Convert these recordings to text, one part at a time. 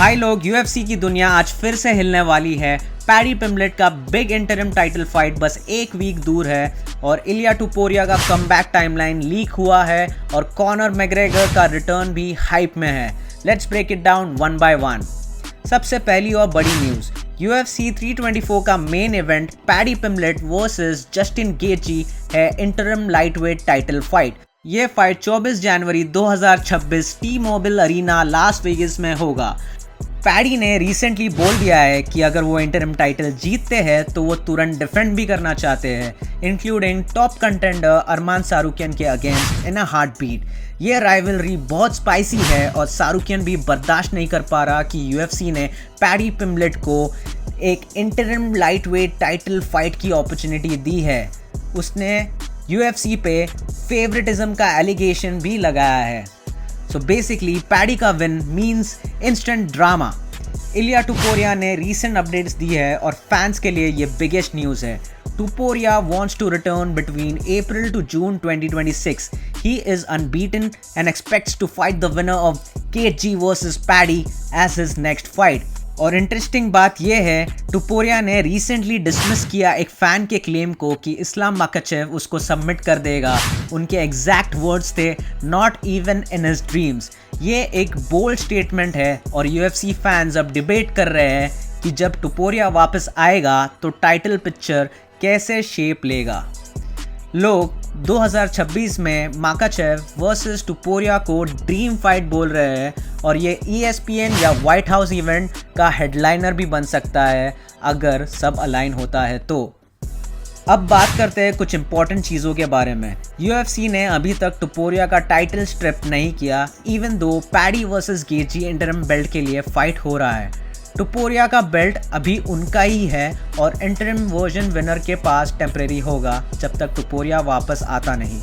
भाई लोग, यूएफसी की दुनिया आज फिर से हिलने वाली है। पैडी पिम्बलेट का बिग इंटरिम टाइटल फाइट बस एक वीक दूर है और इलिया टुपोरिया का कमबैक टाइमलाइन लीक हुआ है और कॉनर मैग्रेगर का रिटर्न भी हाइप में है। Let's break it down one by one. सबसे पहली और बड़ी न्यूज़, UFC 324 का main event Paddy Pimblett versus Justin Gaethje है इंटरिम लाइटवेट टाइटल फाइट। ये फाइट 24 जनवरी 2026 टी-मोबाइल अरीना लास वेगास में होगा। पैडी ने रिसेंटली बोल दिया है कि अगर वो इंटरिम टाइटल जीतते हैं तो वो तुरंत डिफेंड भी करना चाहते हैं, including top contender Arman Tsarukyan के against in a heartbeat. ये राइवलरी बहुत स्पाइसी है और सारुकियन भी बर्दाश्त नहीं कर पा रहा कि यूएफसी ने पैडी पिम्बलेट को एक इंटरिम लाइटवेट टाइटल फाइट की अपॉर्चुनिटी दी है। उसने यूएफसी पे फेवरेटिज्म का एलिगेशन भी लगाया है। सो बेसिकली पैडी का विन मीन्स इंस्टेंट ड्रामा। इलिया टुपोरिया ने रीसेंट अपडेट्स दी है और फैंस के लिए ये बिगेस्ट न्यूज़ है। Tuporia wants to return between April to June 2026. He is unbeaten and expects to fight the winner of KG vs Paddy as his next fight. और इंटरेस्टिंग बात यह है, टुपोरिया ने रिसेंटली डिसमिस किया एक फ़ैन के claim को कि इस्लाम माकाचेव उसको सबमिट कर देगा। उनके एग्जैक्ट वर्ड्स थे, not even in his dreams. ये एक बोल्ड स्टेटमेंट है और यूएफसी फैंस अब डिबेट कर रहे हैं कि जब टुपोरिया वापस आएगा तो टाइटल पिक्चर कैसे शेप लेगा। लोग 2026 में माकाचेव वर्सेस टुपोरिया को ड्रीम फाइट बोल रहे हैं और ये ESPN या व्हाइट हाउस इवेंट का हेडलाइनर भी बन सकता है अगर सब अलाइन होता है तो। अब बात करते हैं कुछ इंपॉर्टेंट चीज़ों के बारे में। UFC ने अभी तक टुपोरिया का टाइटल स्ट्रिप नहीं किया, even though paddy versus गेची interim belt के लिए फाइट हो रहा है। टुपोरिया का बेल्ट अभी उनका ही है और इंटरिम वर्जन विनर के पास टेम्परेरी होगा जब तक टुपोरिया वापस आता नहीं।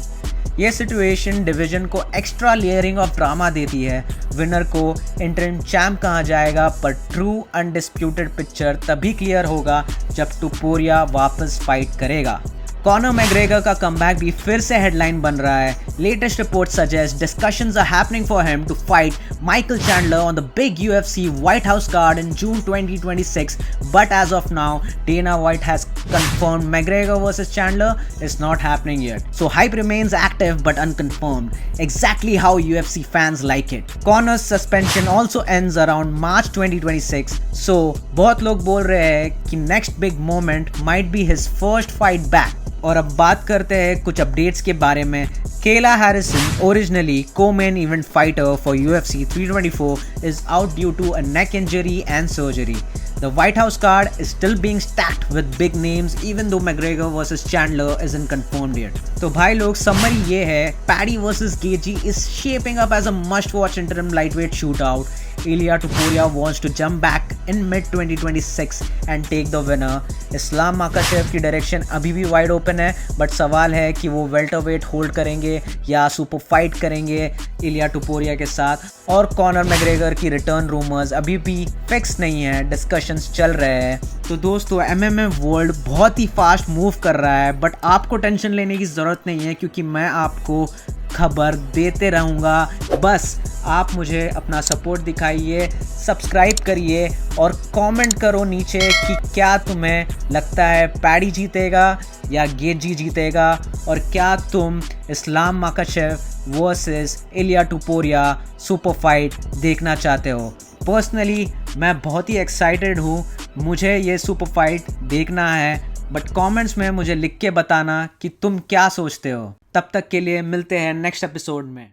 ये सिचुएशन डिवीजन को एक्स्ट्रा लेयरिंग ऑफ ड्रामा देती है। विनर को इंटरिम चैम्प कहा जाएगा, पर ट्रू अनडिस्प्यूटेड पिक्चर तभी क्लियर होगा जब टुपोरिया वापस फाइट करेगा। कॉनर मैग्रेगर का कमबैक भी फिर से हेडलाइन बन रहा है। Latest report suggest discussions are happening for him to fight Michael Chandler on the big UFC White House card in June 2026, but as of now Dana White has confirmed McGregor versus Chandler is not happening yet. So hype remains active but unconfirmed, exactly how UFC fans like it. Conor's suspension also ends around March 2026, so बहुत लोग बोल रहे हैं कि next big moment might be his first fight back. और अब बात करते हैं कुछ अपडेट्स के बारे में। Kayla Harrison, originally co-main event fighter for UFC 324, is out due to a neck injury and surgery. The White House card is still being stacked with big names, even though McGregor versus Chandler isn't confirmed yet. तो भाई लोग, summary ये है, Paddy versus Gaethje is shaping up as a must-watch interim lightweight shootout. Ilia Topuria wants to jump back in mid-2026 and take the winner. इस्लाम माकाचेव की direction अभी भी wide open है, but सवाल है कि वो वेल्टरवेट होल्ड करेंगे या सुपर फाइट करेंगे इलिया टुपोरिया के साथ। और कॉनर मैग्रेगर की रिटर्न रूमर्स अभी भी फिक्स नहीं है, डिस्कशंस चल रहे हैं। तो दोस्तों, MMA वर्ल्ड बहुत ही फास्ट मूव कर रहा है, बट आपको टेंशन लेने की ज़रूरत नहीं है क्योंकि मैं आपको खबर देते रहूँगा। बस आप मुझे अपना सपोर्ट दिखाइए, सब्सक्राइब करिए और कमेंट करो नीचे कि क्या तुम्हें लगता है पैडी जीतेगा या गेथजे जीतेगा, और क्या तुम इस्लाम माकाचेव वर्सेस इलिया टुपोरिया सुपर फाइट देखना चाहते हो। पर्सनली मैं बहुत ही एक्साइटेड हूँ, मुझे ये सुपर फाइट देखना है, बट कमेंट्स में मुझे लिख के बताना कि तुम क्या सोचते हो। तब तक के लिए मिलते हैं नेक्स्ट एपिसोड में।